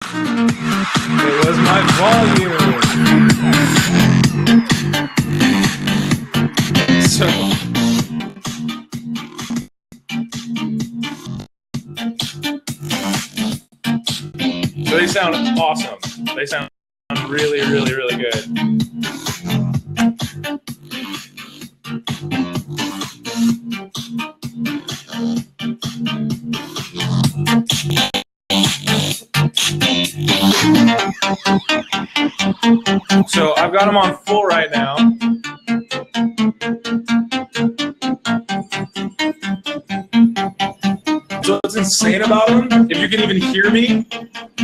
It was my volume. So they sound awesome. They sound really, really, really good. So I've got them on full right now. So what's insane about them, if you can even hear me,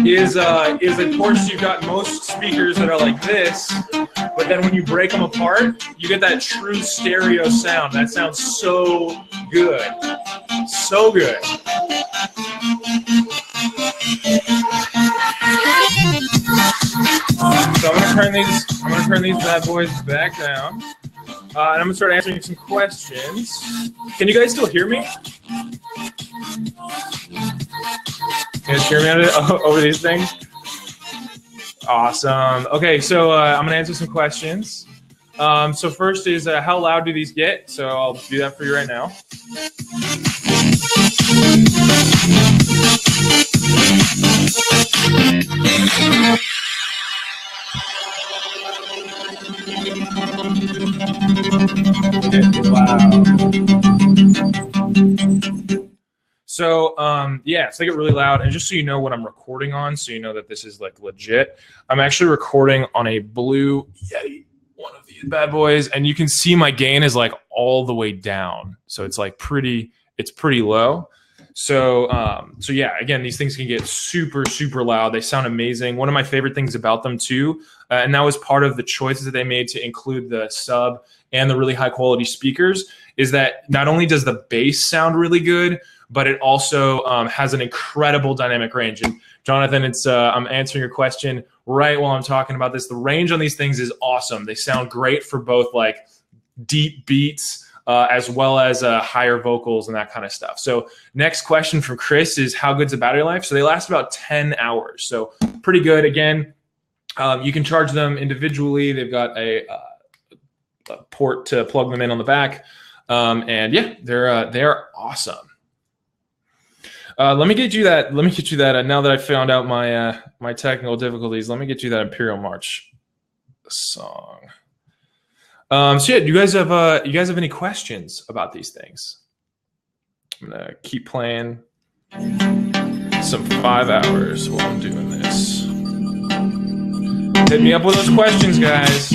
is of course you've got most speakers that are like this, but then when you break them apart, you get that true stereo sound. That sounds so good. So good. So I'm gonna turn these bad boys back down. And I'm gonna start answering some questions. Can you guys still hear me? You guys hear me over these things? Awesome. Okay, so I'm gonna answer some questions. So first is how loud do these get? So I'll do that for you right now. Wow. So yeah, so they get really loud, and just so you know what I'm recording on, so you know that this is like legit, I'm actually recording on a Blue Yeti, one of these bad boys, and you can see my gain is like all the way down, so it's like pretty low. So so yeah, again, these things can get super, super loud. They sound amazing. One of my favorite things about them too, and that was part of the choices that they made to include the sub and the really high quality speakers, is that not only does the bass sound really good, but it also has an incredible dynamic range. And Jonathan, it's I'm answering your question right while I'm talking about this. The range on these things is awesome. They sound great for both like deep beats as well as higher vocals and that kind of stuff. So next question from Chris is, how good's the battery life? So they last about 10 hours. So pretty good. Again, you can charge them individually. They've got a port to plug them in on the back. And yeah, they're awesome. Let me get you that. Now that I found out my my technical difficulties, let me get you that Imperial March song. So yeah, do you guys have any questions about these things? I'm gonna keep playing some 5 hours while I'm doing this. Hit me up with those questions, guys.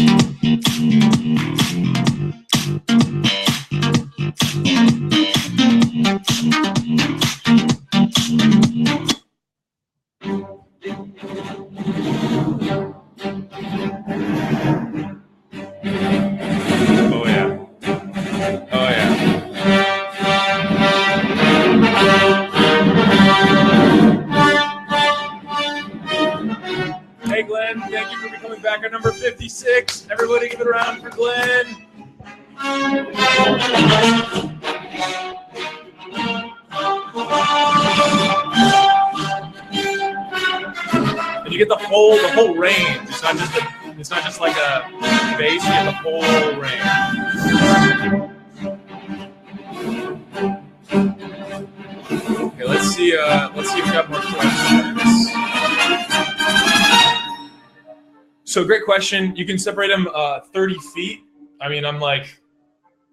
Oh yeah. Oh yeah. Hey Glenn, thank you for becoming back at number 56. Everybody give it a round for Glenn. And you get the whole range. It's not just like a bass, you get the whole range. Okay, let's see if we got more questions. So great question. You can separate them 30 feet. I mean, I'm like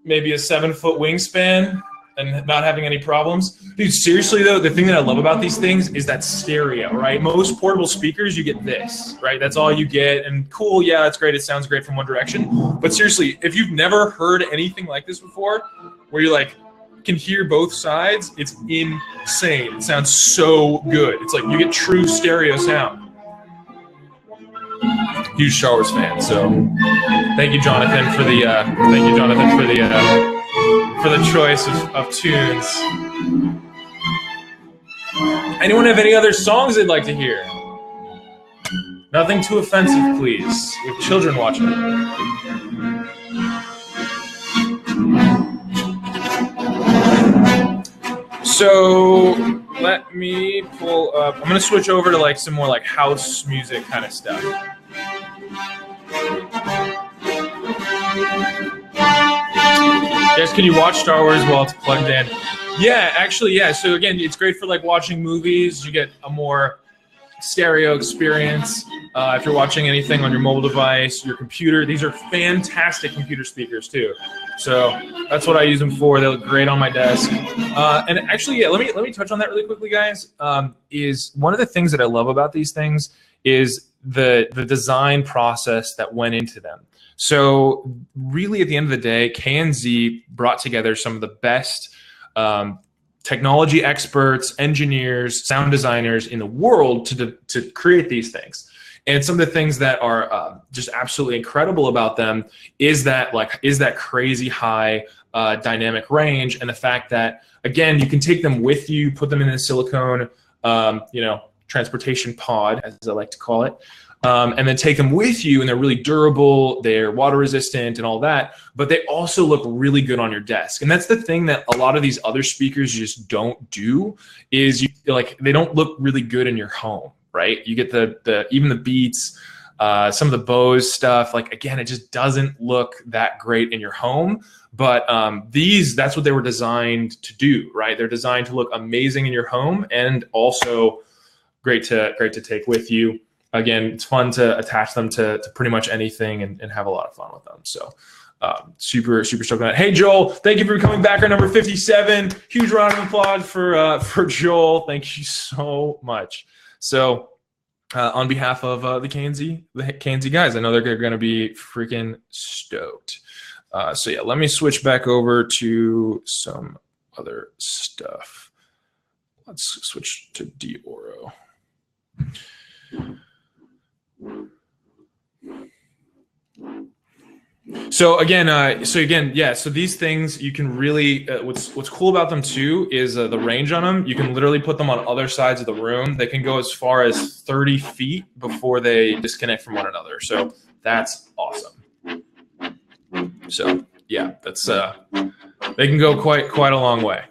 maybe a 7-foot wingspan and not having any problems. Dude, seriously though, the thing that I love about these things is that stereo, right? Most portable speakers, you get this, right? That's all you get. And cool, yeah, that's great. It sounds great from one direction. But seriously, if you've never heard anything like this before, where you like can hear both sides, it's insane. It sounds so good. It's like you get true stereo sound. Huge Star Wars fan, so thank you, Jonathan, for the for the choice of tunes. Anyone have any other songs they'd like to hear? Nothing too offensive, please. We have children watching. So let me pull up. I'm gonna switch over to like some more like house music kind of stuff. Yes, can you watch Star Wars while it's plugged in? Yeah, actually, yeah. So again, it's great for like watching movies. You get a more stereo experience. If you're watching anything on your mobile device, your computer, these are fantastic computer speakers too. So that's what I use them for. They look great on my desk. And actually, yeah, let me touch on that really quickly, guys. Is one of the things that I love about these things is the design process that went into them. So really, at the end of the day, KNZ brought together some of the best technology experts, engineers, sound designers in the world to create these things. And some of the things that are just absolutely incredible about them is that crazy high dynamic range, and the fact that, again, you can take them with you, put them in a silicone, transportation pod, as I like to call it, and then take them with you, and they're really durable, they're water resistant and all that, but they also look really good on your desk. And that's the thing that a lot of these other speakers just don't do, is they don't look really good in your home, right? You get even the Beats, some of the Bose stuff, like, again, it just doesn't look that great in your home. But that's what they were designed to do, right? They're designed to look amazing in your home and also great to take with you. Again, it's fun to attach them to pretty much anything and have a lot of fun with them. So super stoked on that. Hey, Joel, thank you for coming back. Our number 57. Huge round of applause for Joel. Thank you so much. So on behalf of the KNZ guys, I know they're going to be freaking stoked. So yeah, let me switch back over to some other stuff. Let's switch to Dioro. So again, yeah. So these things, you can really. What's cool about them too is the range on them. You can literally put them on other sides of the room. They can go as far as 30 feet before they disconnect from one another. So that's awesome. So yeah, that's they can go quite a long way.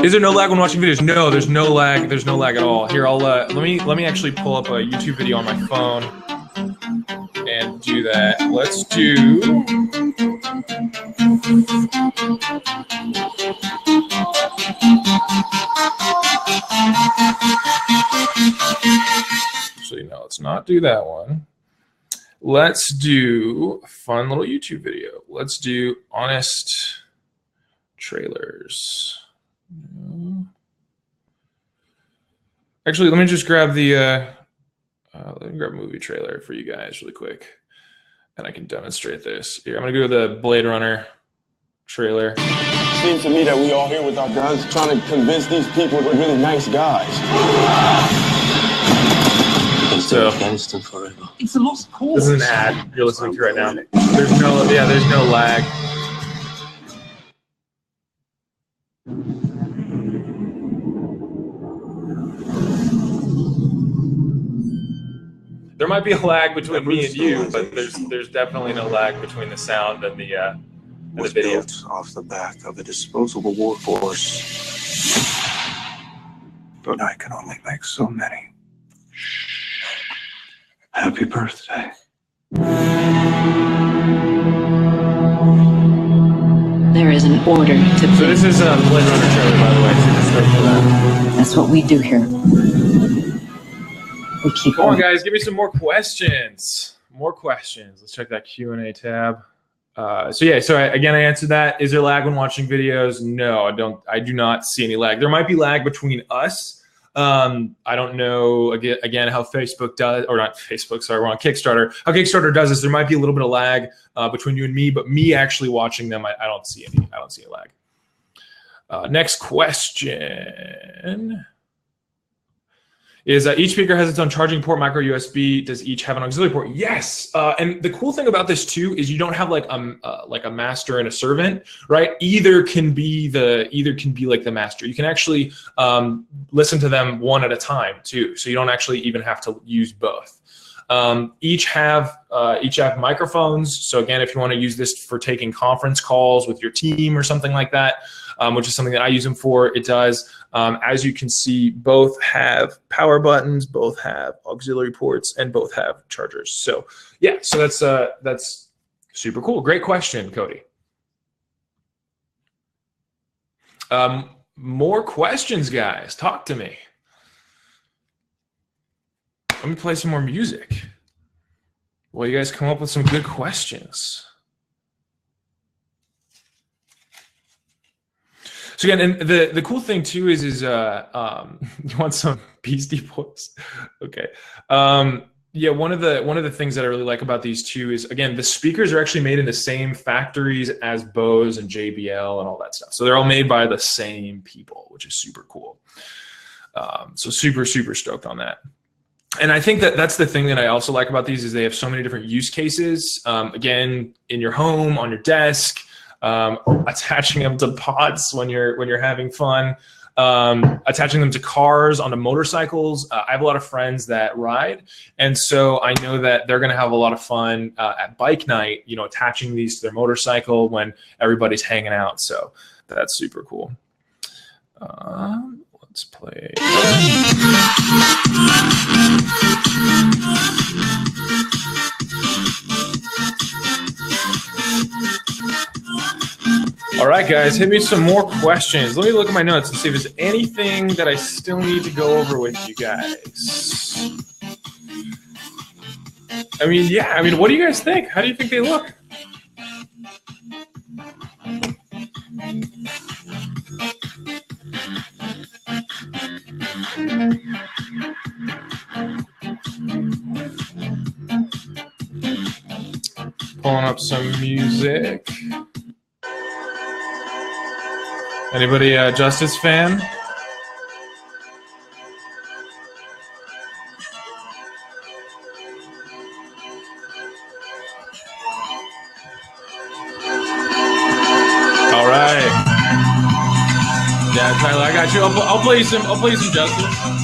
Is there no lag when watching videos? No, there's no lag. There's no lag at all. Here, I'll let me actually pull up a YouTube video on my phone and do that. Let's do. Actually, no, let's not do that one. Let's do a fun little YouTube video. Let's do honest trailers. Actually, let me just grab let me grab a movie trailer for you guys really quick, and I can demonstrate this. Here, I'm gonna go to the Blade Runner trailer. It seems to me that we all here with our guns trying to convince these people we're really nice guys. So, it's a lost cause. This is an ad you're listening to right now. There's no lag. There might be a lag between me and you, but there's definitely no lag between the sound and the video. Built off the back of a disposable workforce, but I can only make so many. Happy birthday. There is an order to. So this is the Blade Runner trailer, by the way. So just start for that. That's what we do here. We keep. Come on, guys, give me some more questions. More questions. Let's check that Q&A tab. So yeah, again, I answered that. Is there lag when watching videos? No, I do not see any lag. There might be lag between us. I don't know, again, how Facebook does, or not Facebook, sorry, we're on Kickstarter. How Kickstarter does is there might be a little bit of lag between you and me, but me actually watching them, I don't see any lag. Next question is each speaker has its own charging port, micro USB. Does each have an auxiliary port? Yes. And the cool thing about this too is you don't have like a master and a servant, right? Either can be like the master. You can actually listen to them one at a time too. So you don't actually even have to use both. Each have microphones. So again, if you want to use this for taking conference calls with your team or something like that, which is something that I use them for, it does. As you can see, both have power buttons, both have auxiliary ports, and both have chargers. So yeah, so that's super cool. Great question, Cody. More questions, guys. Talk to me. Let me play some more music. Well, you guys come up with some good questions. So again, and the cool thing too is you want some Beastie Boys? Okay. Yeah, one of the things that I really like about these two is, again, the speakers are actually made in the same factories as Bose and JBL and all that stuff. So they're all made by the same people, which is super cool. So super stoked on that. And I think that that's the thing that I also like about these is they have so many different use cases. Again, in your home, on your desk, attaching them to pods when you're having fun, attaching them to cars, onto motorcycles. I have a lot of friends that ride, and so I know that they're going to have a lot of fun at bike night, you know, attaching these to their motorcycle when everybody's hanging out. So that's super cool. Let's play. All right, guys, hit me some more questions. Let me look at my notes and see if there's anything that I still need to go over with you guys. I mean, yeah, I mean, what do you guys think? How do you think they look? Pulling up some music. Anybody a Justice fan? All right. Yeah, Tyler, I got you. I'll play some Justice.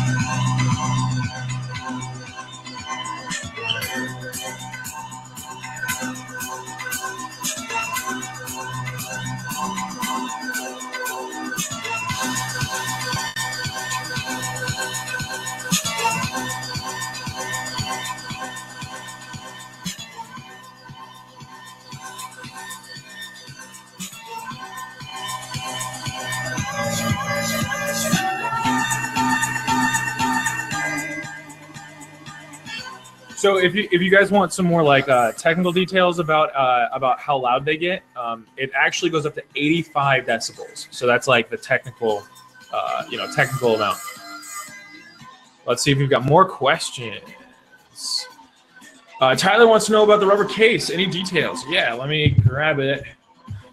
So if you guys want some more like technical details about how loud they get, it actually goes up to 85 decibels. So that's like the technical amount. Let's see if we've got more questions. Tyler wants to know about the rubber case. Any details? Yeah, let me grab it.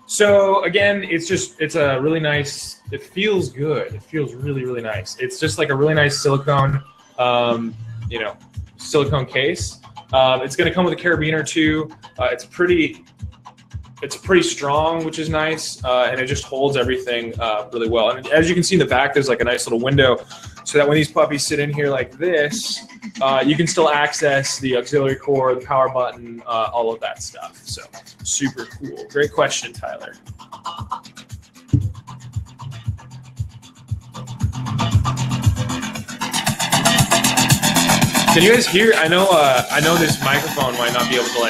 So again, it's a really nice. It feels good. It feels really nice. It's just like a really nice silicone, silicone case. It's going to come with a carabiner too. It's pretty strong, which is nice, and it just holds everything really well. And as you can see in the back, there's like a nice little window, so that when these puppies sit in here like this, you can still access the auxiliary cord, the power button, all of that stuff. So super cool. Great question, Tyler. Can you guys hear? I know this microphone might not be able to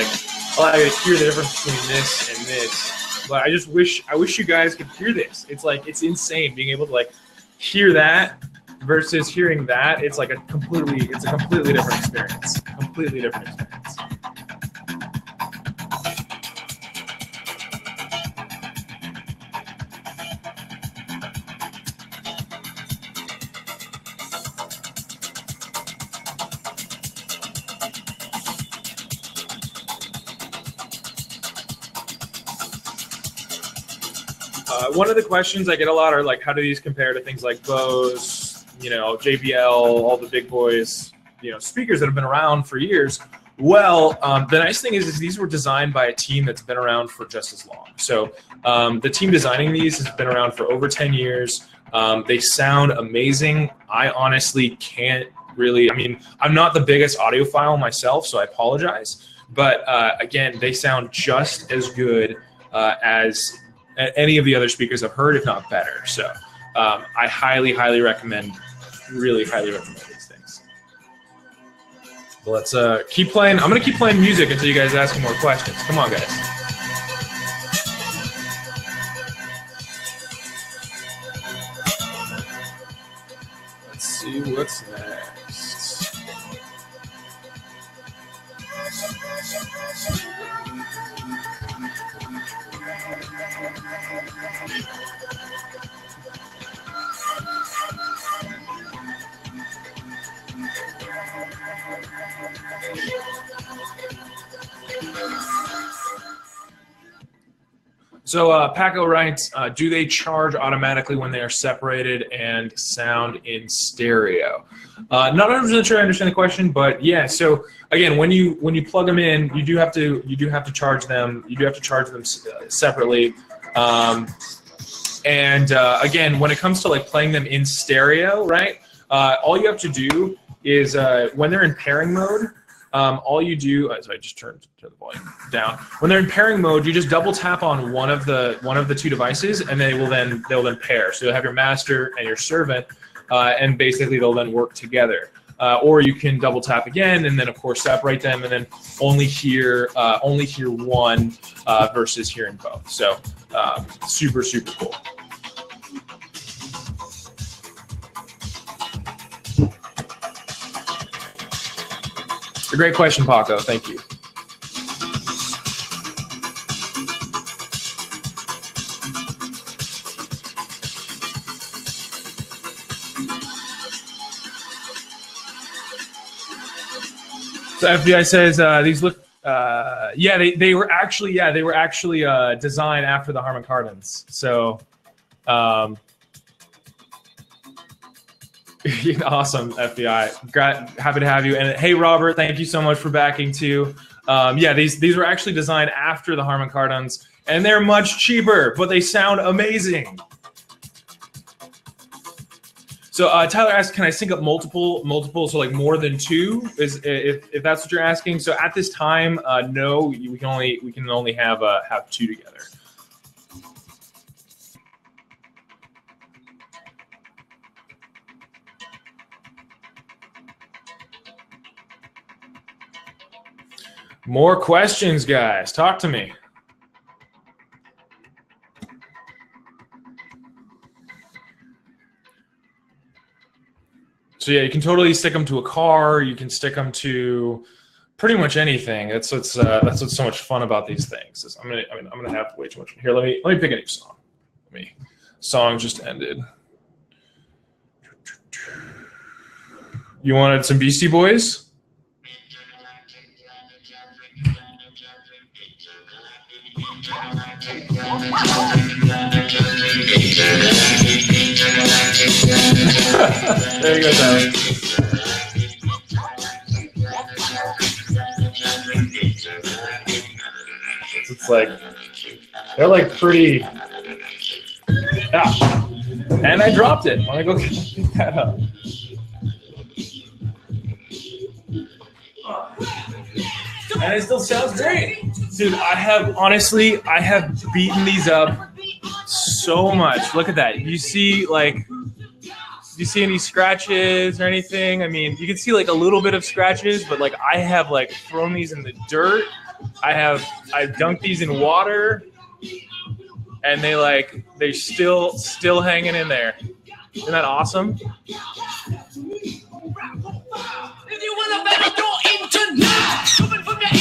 I hear the difference between this and this, but I wish you guys could hear this. It's insane being able to hear that versus hearing that. It's a completely different experience. Completely different experience. One of the questions I get a lot are how do these compare to things like Bose, JBL, all the big boys, speakers that have been around for years? Well, the nice thing is these were designed by a team that's been around for just as long. So the team designing these has been around for over 10 years. They sound amazing. I honestly can't really, I mean, I'm not the biggest audiophile myself, so I apologize. But again, they sound just as good as any of the other speakers I've heard, if not better. So I highly, highly recommend, really highly recommend these things. But let's keep playing. I'm going to keep playing music until you guys ask me more questions. Come on, guys. Let's see what's next. So Paco writes, do they charge automatically when they are separated and sound in stereo? Not 100% sure I understand the question, but yeah. So again, when you plug them in, you do have to charge them. You do have to charge them separately. Again, when it comes to like playing them in stereo, right? All you have to do is when they're in pairing mode. All you do, so I just turned the volume down. When they're in pairing mode, you just double tap on one of the two devices, and they'll then pair. So you'll have your master and your servant, and basically they'll then work together. Or you can double tap again, and then of course separate them, and then only hear one versus hearing both. So super cool. It's a great question, Paco. Thank you. So FBI says these look. Yeah, they were actually designed after the Harman Kardons. So. Awesome, FBI. Happy to have you. And hey, Robert, thank you so much for backing too. Yeah, these were actually designed after the Harman Kardons, and they're much cheaper, but they sound amazing. So Tyler asked, can I sync up multiple, so like more than two? If that's what you're asking. So at this time, no, we can only have two together. More questions, guys. Talk to me. So yeah, you can totally stick them to a car. You can stick them to pretty much anything. That's what's so much fun about these things. I'm gonna have way too much. Here, let me pick a new song. Song just ended. You wanted some Beastie Boys? There you go, Tyler. It's like they're like pretty. Ah, and I dropped it. Let me go pick that up. And it still sounds great. Dude, I have beaten these up so much. Look at that. You see, like, do you see any scratches or anything? I mean, you can see like a little bit of scratches, but like I have like thrown these in the dirt. I've dunked these in water, and they're still hanging in there. Isn't that awesome?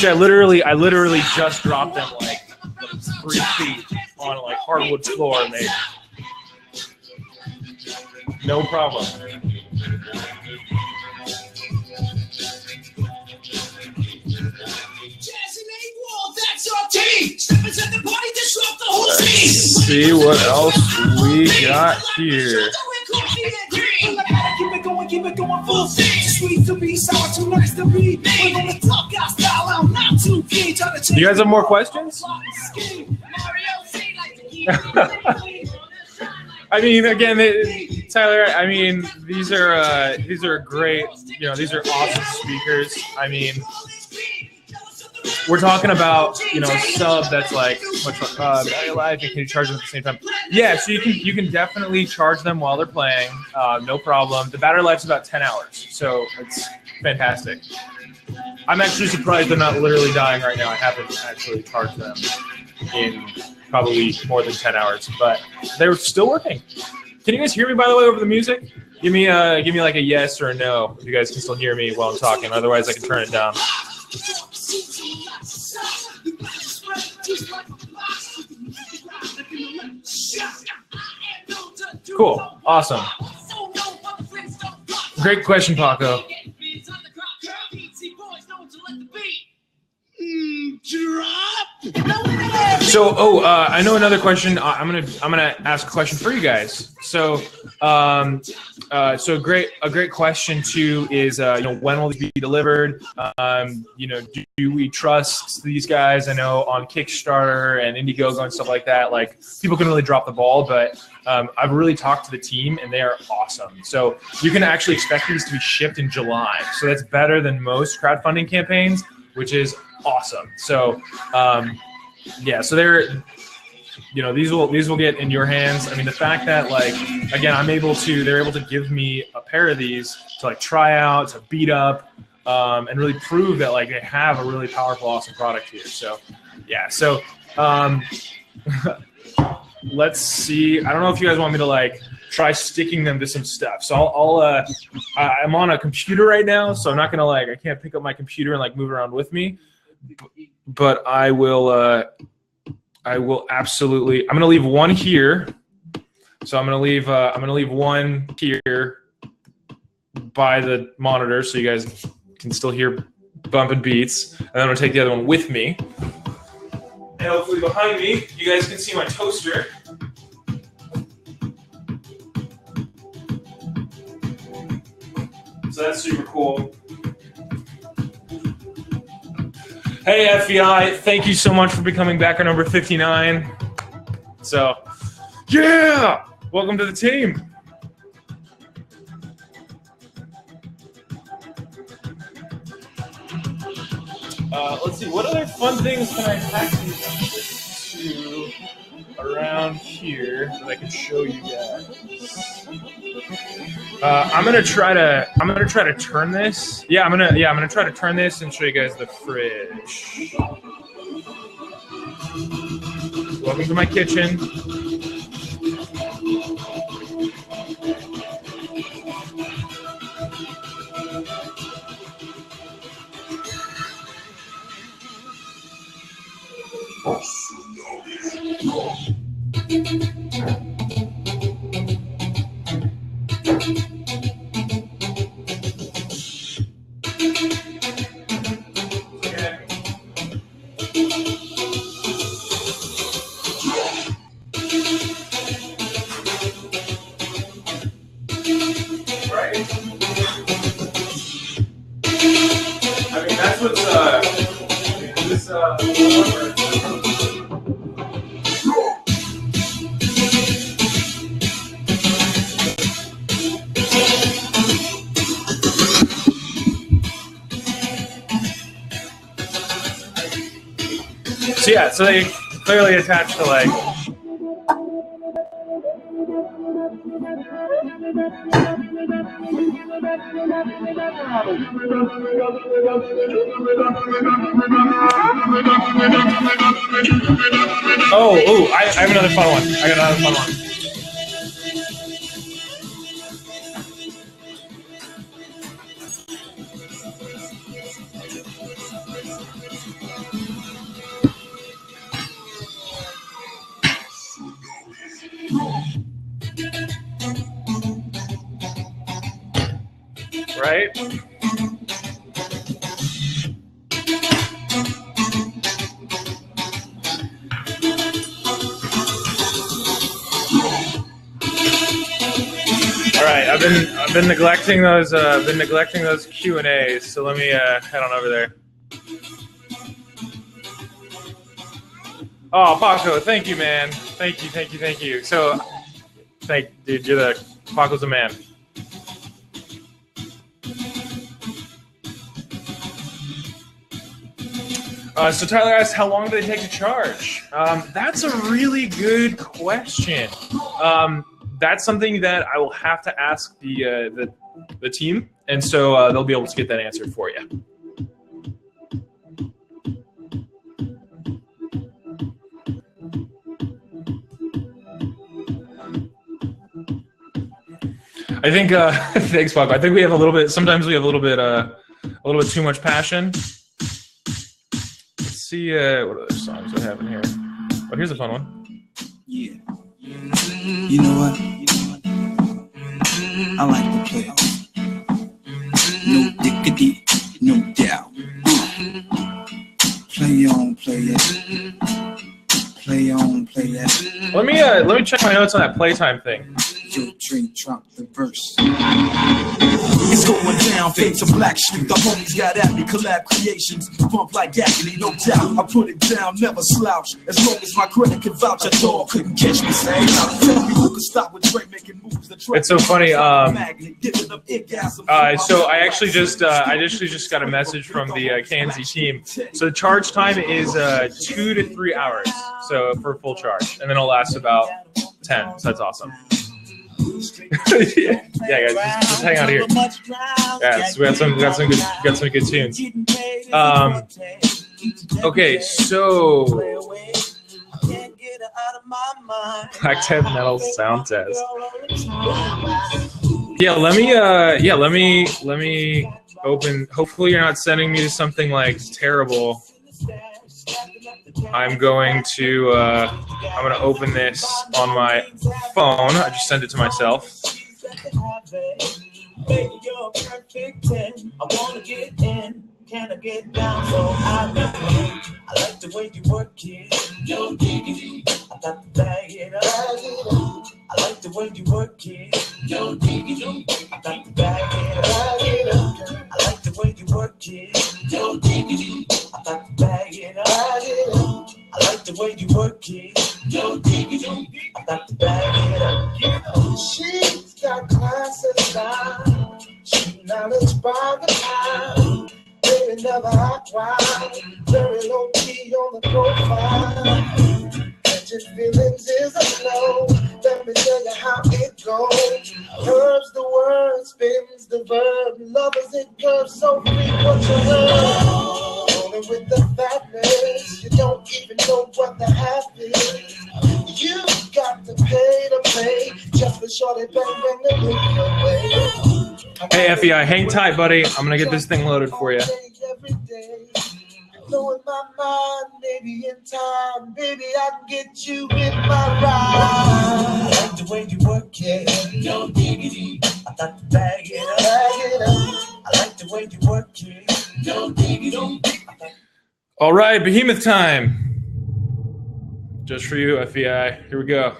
I literally just dropped them like 3 feet on like hardwood floor, and they no problem. Let's see what else we got here. Keep it going full speed. Sweet to be, sour too nice to read. We're gonna talk our style out, not too keen. Do you guys have more questions? I mean, again, Tyler. I mean, these are great. You know, these are awesome speakers. I mean, we're talking about, you know, sub that's like much battery life, and can you charge them at the same time? Yeah, so you can definitely charge them while they're playing, no problem. The battery life's about 10 hours, so it's fantastic. I'm actually surprised they're not literally dying right now. I haven't actually charged them in probably more than 10 hours, but they're still working. Can you guys hear me, by the way, over the music? Give me like a yes or a no if you guys can still hear me while I'm talking. Otherwise, I can turn it down. Cool. Awesome. Great question, Paco. So, I know another question. I'm gonna ask a question for you guys. So, a great question too is, you know, when will these be delivered? You know, do we trust these guys? I know on Kickstarter and Indiegogo and stuff like that, like people can really drop the ball, but I've really talked to the team and they are awesome. So you can actually expect these to be shipped in July. So that's better than most crowdfunding campaigns, which is awesome. So, yeah, so they're, you know, these will get in your hands. I mean, the fact that, like, again, they're able to give me a pair of these to like try out, to beat up, and really prove that like they have a really powerful, awesome product here. So, yeah. So, let's see. I don't know if you guys want me to like try sticking them to some stuff. So I'm on a computer right now, so I'm not gonna I can't pick up my computer and like move around with me. But I will absolutely. I'm gonna leave one here. So I'm gonna leave one here by the monitor, so you guys can still hear bumping beats. And then I'm gonna take the other one with me. And hopefully behind me, you guys can see my toaster. So that's super cool. Hey, FBI, thank you so much for becoming backer number 59. So, yeah, welcome to the team. Let's see, what other fun things can I attach these to around here that I can show you guys? I'm gonna try to turn this. Yeah, I'm gonna try to turn this and show you guys the fridge. Welcome to my kitchen. So yeah, so they clearly attach to like. Oh, I have another fun one. I got another fun one. Right? All right, I've been neglecting those Q&As, so let me head on over there. Oh, Paco, thank you, man. Thank you. So Dude, you're the Paco's a man. So Tyler asked, how long do they take to charge? That's a really good question. That's something that I will have to ask the team, and so they'll be able to get that answered for you. I think thanks, Paco. I think we have a little bit. Sometimes we have a little bit too much passion. Let's see what other songs I have in here. Oh, here's a fun one. Yeah. You know what? I like to play. No diggity, no doubt. Play on, play it. Play on, play it. Let me check my notes on that playtime thing. Yo, drink, drop the verse. It's going down, fade to Black Street. The homies got at me, collab creations. Bump like agony, no doubt. I put it down, never slouch. As long as my credit can vouch, a dog couldn't catch me. Say, tell me who could stop with Drake making moves. It's so funny. So I actually just got a message from the KNZ team. So the charge time is 2 to 3 hours. So for full charge, and then it'll last about 10. So that's awesome. yeah, guys, just hang out here. Yeah, so we got some good tunes. Okay, so Black Death Metal sound test. Yeah, let me open. Hopefully, you're not sending me to something like terrible. I'm going to open this on my phone. I just sent it to myself. Can I get down so I like the way you work it. Yo, diggity. I got to bag it up. I like the way you work it. Yo, diggity. I got to bag it up. I like the way you work it. Yo, diggity. I got to bag it up. I like the way you work it. Yo, diggity. I got to bag it up. You know, she's got class and style. She knowledge by the time. Baby, never act wild, very low key on the profile. Catching feelings is a no. Let me tell you how it goes. Curves the word, spins the verb. Love is it curves so free what you heard. Rolling with the fatness, you don't even know what the half is. You got to pay just for shorty bang bang to look your way. Hey, FEI, hang tight, buddy. I'm going to get this thing loaded for you. Know in my mind, maybe in time, baby, I can get you in my ride. I like the way you work it. Yo, diggity. I got to bag it up. I like the way you work it. Yo, diggity. All right, Behemoth time. Just for you, FEI. Here we go.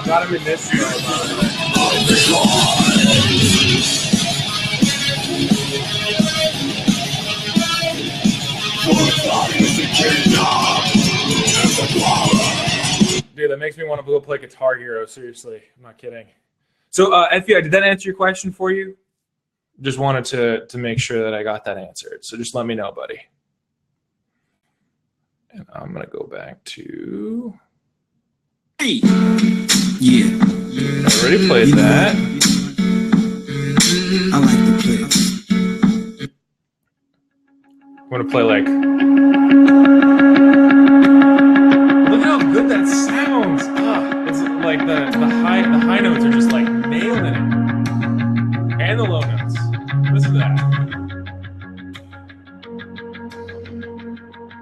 Got him in this Dude, that makes me want to go play Guitar Hero, seriously. I'm not kidding. So, FEI, did that answer your question for you? Just wanted to make sure that I got that answered. So just let me know, buddy. And I'm going to go back to... Yeah. I already played that. I like to play. I'm gonna play like. Look how good that sounds. It's like the high notes are just like nailing it, and the low notes. Listen to that.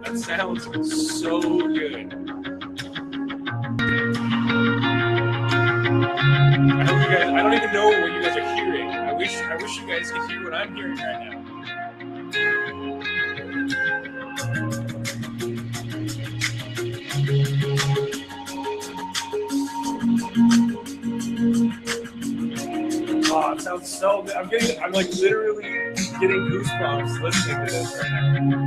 That sounds so good. I hope you guys. I don't even know what you guys are hearing. I wish you guys could hear what I'm hearing right now. Oh, it sounds so good. I'm like literally getting goosebumps listening to this right now.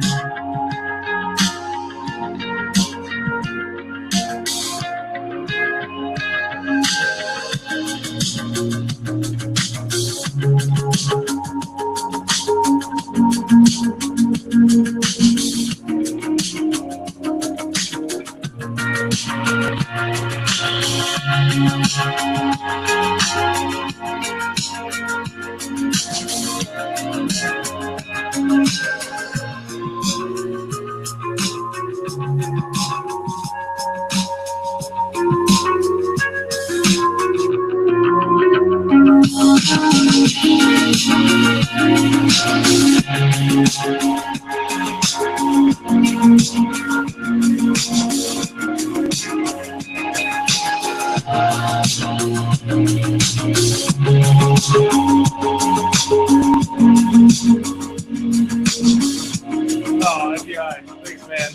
Oh, FBI. Thanks, man.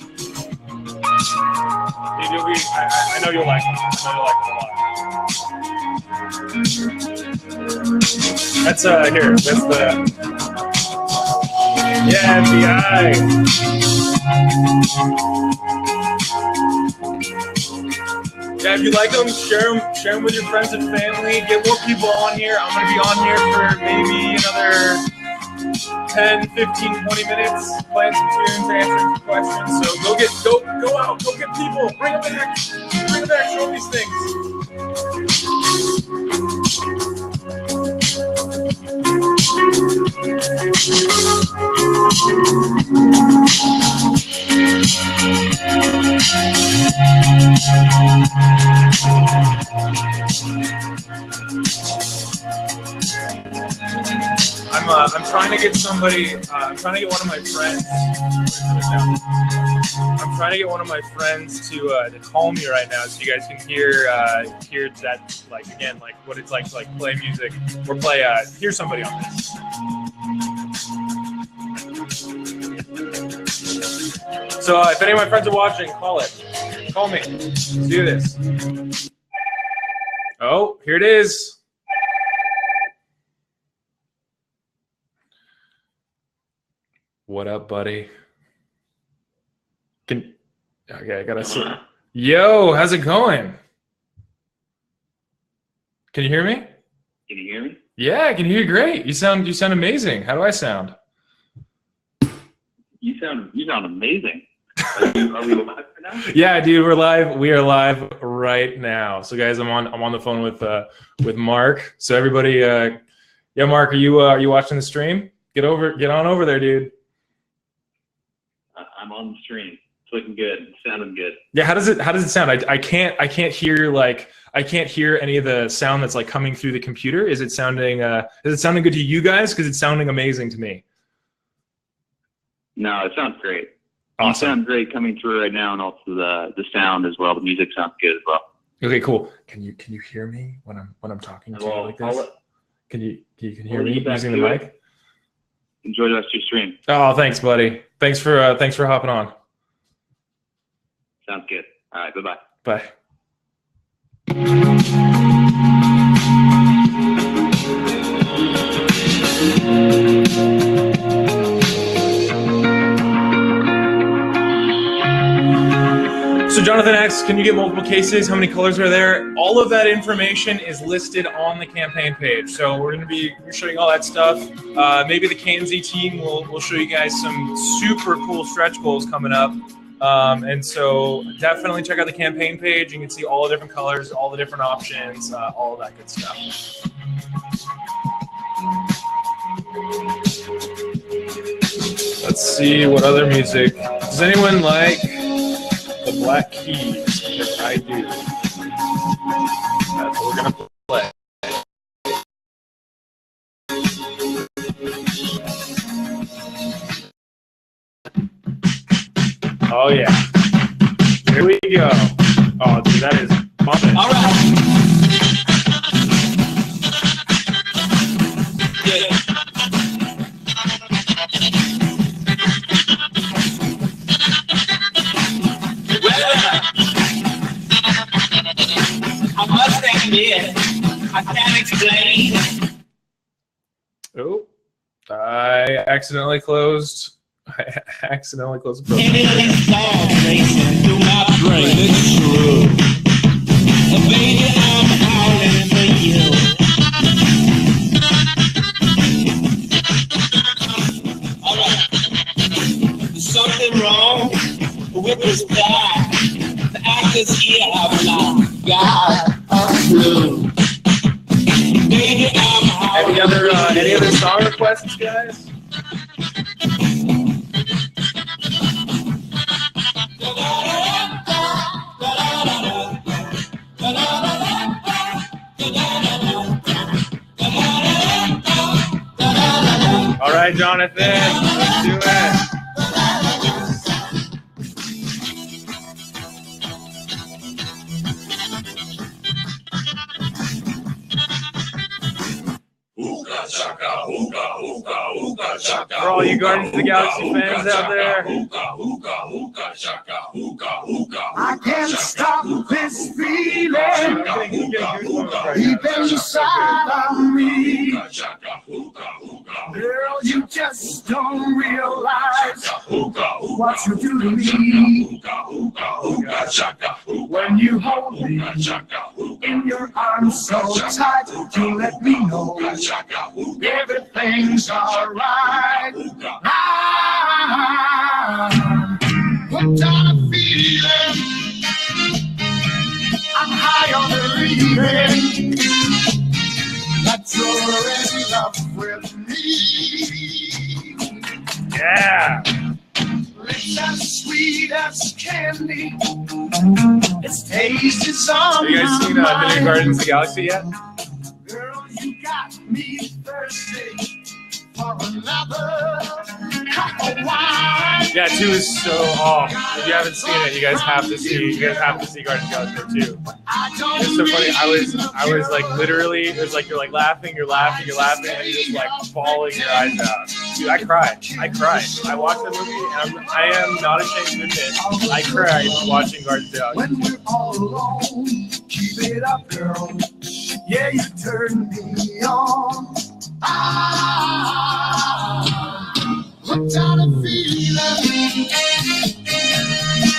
Dude, I know you'll like it. I know you'll like it a lot. That's, here. That's the... Yeah, FBI. Yeah, if you like them, share them with your friends and family. Get more people on here. I'm going to be on here for maybe another 10, 15, 20 minutes, playing some tunes, answering some questions. So go out, go get people, bring them back, show them these things. I'm trying to get somebody. I'm trying to get one of my friends. I'm trying to get one of my friends to call me right now, so you guys can hear that, like, again, like what it's like to like play music or play hear somebody on this. So if any of my friends are watching, call me. Let's do this. Oh, here it is. What up, buddy? Okay, I gotta see. Yo, how's it going? Can you hear me? Can you hear me? Yeah, I can hear you great. You sound amazing. How do I sound? You sound amazing. Are we live right now? Yeah, dude, we're live. We are live right now. So, guys, I'm on the phone with Mark. So, everybody, yeah, Mark, are you watching the stream? Get on over there, dude. I'm on the stream. It's looking good. It's sounding good. Yeah, how does it sound? I can't hear I can't hear any of the sound that's like coming through the computer. Is it sounding good to you guys? Because it's sounding amazing to me. No, it sounds great. Awesome. You sound great coming through right now, and also the sound as well. The music sounds good as well. Okay, cool. Can you hear me when I'm talking to you like this? Can you hear me using the mic? Enjoy the rest of your stream. Oh, thanks, buddy. Thanks for hopping on. Sounds good. All right, bye-bye. Bye. So Jonathan asks, can you get multiple cases? How many colors are there? All of that information is listed on the campaign page. So we're going to be showing all that stuff. Maybe the KNZ team will show you guys some super cool stretch goals coming up. And so definitely check out the campaign page. You can see all the different colors, all the different options, all of that good stuff. Let's see what other music. Does anyone like the Black Keys? Because I do. That's what we're gonna play. Oh yeah. Here we go. Oh, dude, that is bumping. All right. Yeah. I must admit, I can't explain. Oh, I accidentally closed the program. These songs racing through my brain. It's true. And baby, I'm howling for you. All right. There's something wrong with this guy. The actors here have not got a clue. Baby, I'm howling. Any other song requests, guys? All right, Jonathan, let's do it. For all you Guardians of the Galaxy fans out there. I can't stop this feeling deep inside of me. Girl, you just don't realize what you do to me. When you hold me in your arms so tight, you let me know everything's alright. What kind of feeling? I'm high on believing that you're in love with me. Yeah. It's as sweet as candy. Its taste is on Have you guys seen the new Guardians of the Galaxy yet? Girl, you got me thirsty for another cup of wine. Yeah, 2 is so off. If you haven't seen it, you guys have to see. You guys have to see Guardians of the Galaxy 2. It's so funny. I was like literally. It was like you're like laughing, and you're just like bawling your eyes out. Dude, I cried. I watched the movie, and I am not ashamed to admit I cried watching Guardians of the Galaxy. When we're all alone, keep it up, girl. Yeah, you turn me on. What kind of feeling?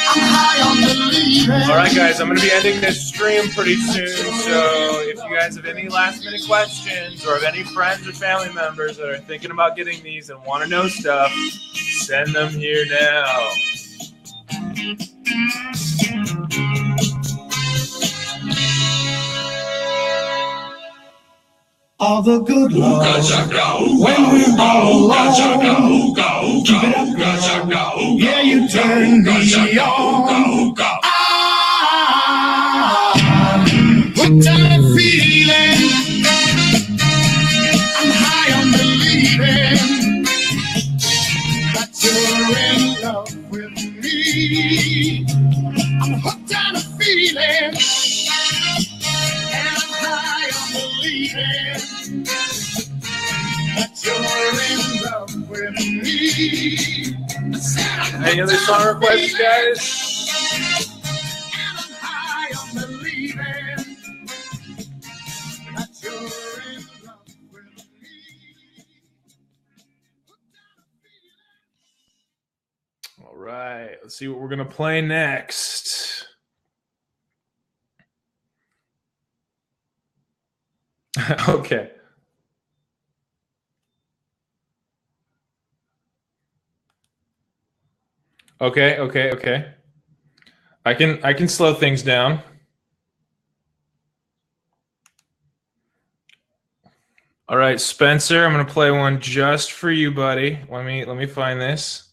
I'm high on believing. All right, guys, I'm going to be ending this stream pretty soon. So if you guys have any last-minute questions or have any friends or family members that are thinking about getting these and want to know stuff, send them here now. All the good love when we're all alone. Keep it up, girl. Yeah, you turn me on. What kind of feeling? I'm high on believing that you're in love with me. I'm hooked on a feeling, and I'm high on believing that you're in love with me. Any other song requests, guys? And I'm high on believing that you're in love with me. All right, let's see what we're going to play next. Okay. Okay. I can slow things down. All right, Spencer, I'm gonna play one just for you, buddy. Let me find this.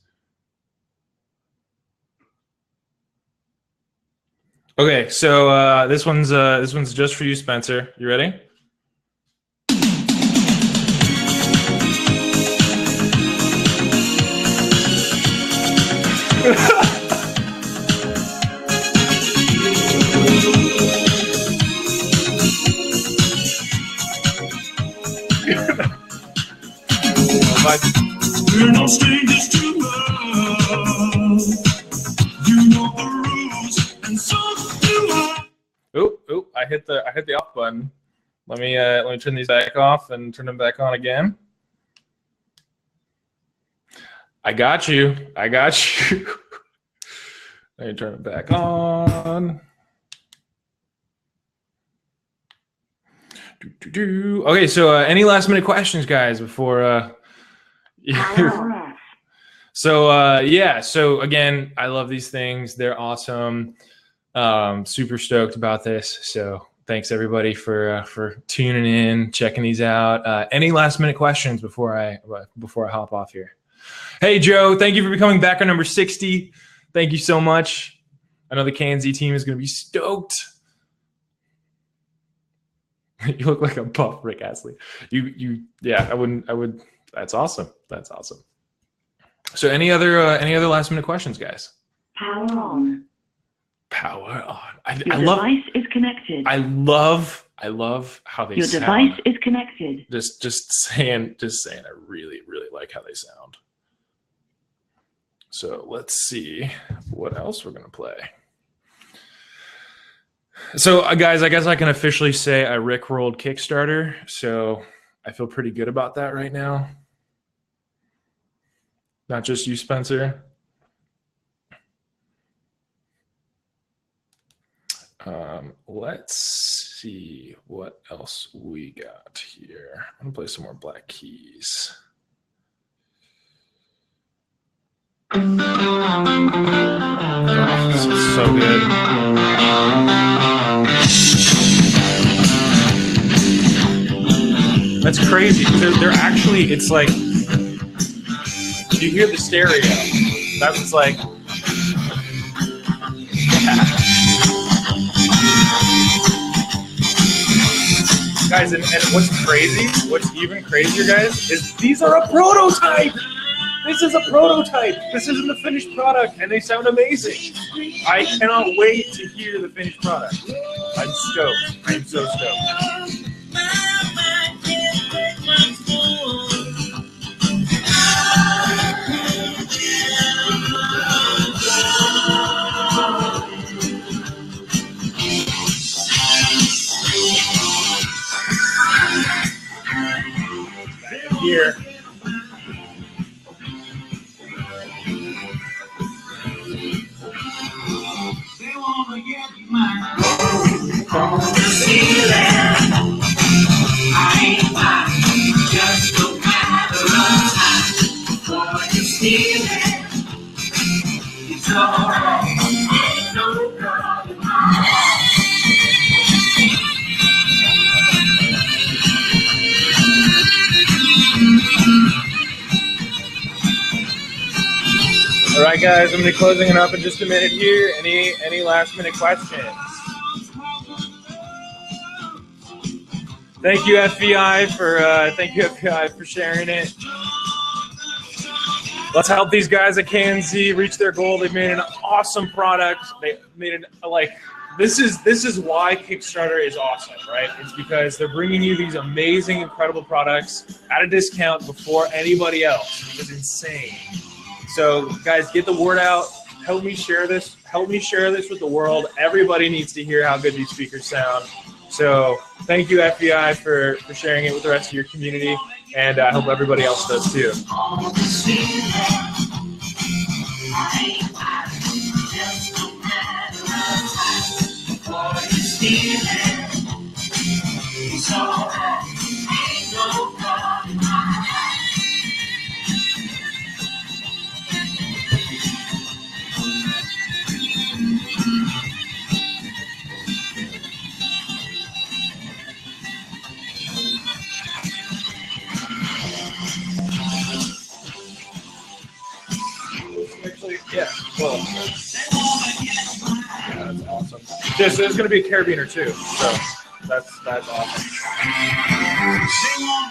Okay, so this one's just for you, Spencer. You ready? We're no strangers to love. You know the rules, and so do I. Oop! I hit the off button. Let me turn these back off and turn them back on again. I got you. Let me turn it back on. Okay, so any last minute questions, guys, before so again, I love these things. They're awesome. Super stoked about this. So thanks everybody for tuning in, checking these out. Any last minute questions before I hop off here? Hey Joe, thank you for becoming backer number 60. Thank you so much. I know the KNZ team is going to be stoked. You look like a buff Rick Astley. Yeah, I would. That's awesome. So any other last minute questions, guys? Power on. Power on. Your device is connected. I love how they sound. Your device is connected. Just saying, I really like how they sound. So let's see what else we're gonna play. So guys, I guess I can officially say I rickrolled Kickstarter. So I feel pretty good about that right now. Not just you, Spencer. Let's see what else we got here. I'm gonna play some more Black Keys. Oh, this is so good. That's crazy. They're actually, it's like, you hear the stereo. That's what's like. Guys, and what's even crazier, guys, is these are a prototype. This is a prototype. This isn't the finished product, and they sound amazing. I cannot wait to hear the finished product. I'm stoked. I'm so stoked. Here. All right, guys, I'm gonna be closing it up in just a minute here. Any last minute questions? Thank you, FBI, for sharing it. Let's help these guys at KNZ reach their goal. They've made an awesome product. They made it this is why Kickstarter is awesome, right? It's because they're bringing you these amazing, incredible products at a discount before anybody else, which is insane. So, guys, get the word out. Help me share this. Help me share this with the world. Everybody needs to hear how good these speakers sound. So, thank you, FBI, for sharing it with the rest of your community, and I hope everybody else does too. Yeah, well, yeah, that's awesome. Just there's gonna be a carabiner too, so that's awesome.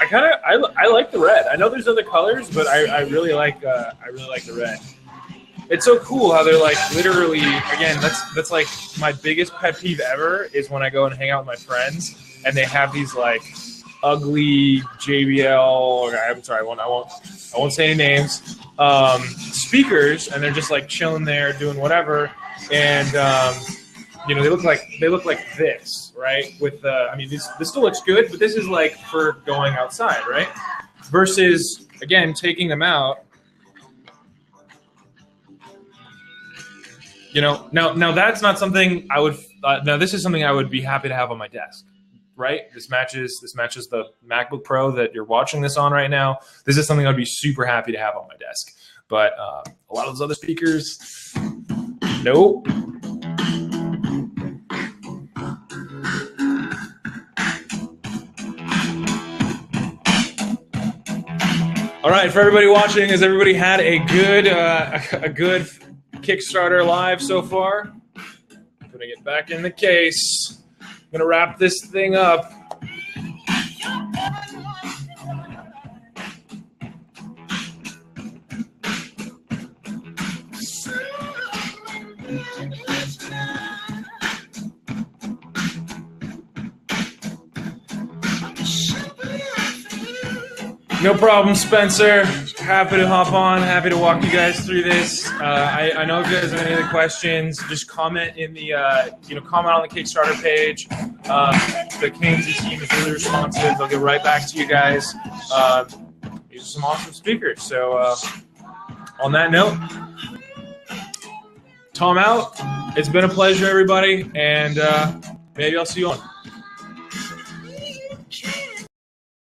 I like the red. I know there's other colors, but I really like the red. It's so cool how they're like literally, again, that's like my biggest pet peeve ever is when I go and hang out with my friends and they have these like ugly JBL, I'm sorry, I won't say any names, speakers, and they're just like chilling there doing whatever, and you know, they look like this, right? With I mean, this still looks good, but this is like for going outside, right? Versus again taking them out. You know, now that's not something I would. Now this is something I would be happy to have on my desk, right? This matches the MacBook Pro that you're watching this on right now. This is something I'd be super happy to have on my desk. But a lot of those other speakers, nope. All right, for everybody watching, has everybody had a good Kickstarter live so far? Putting it back in the case. I'm gonna wrap this thing up. No problem, Spencer. Happy to hop on. Happy to walk you guys through this. I know if you guys have any other questions, just comment in the comment on the Kickstarter page. The KNZ team is really responsive. They'll get right back to you guys. These are some awesome speakers. So on that note, Tom out. It's been a pleasure, everybody, and maybe I'll see you on.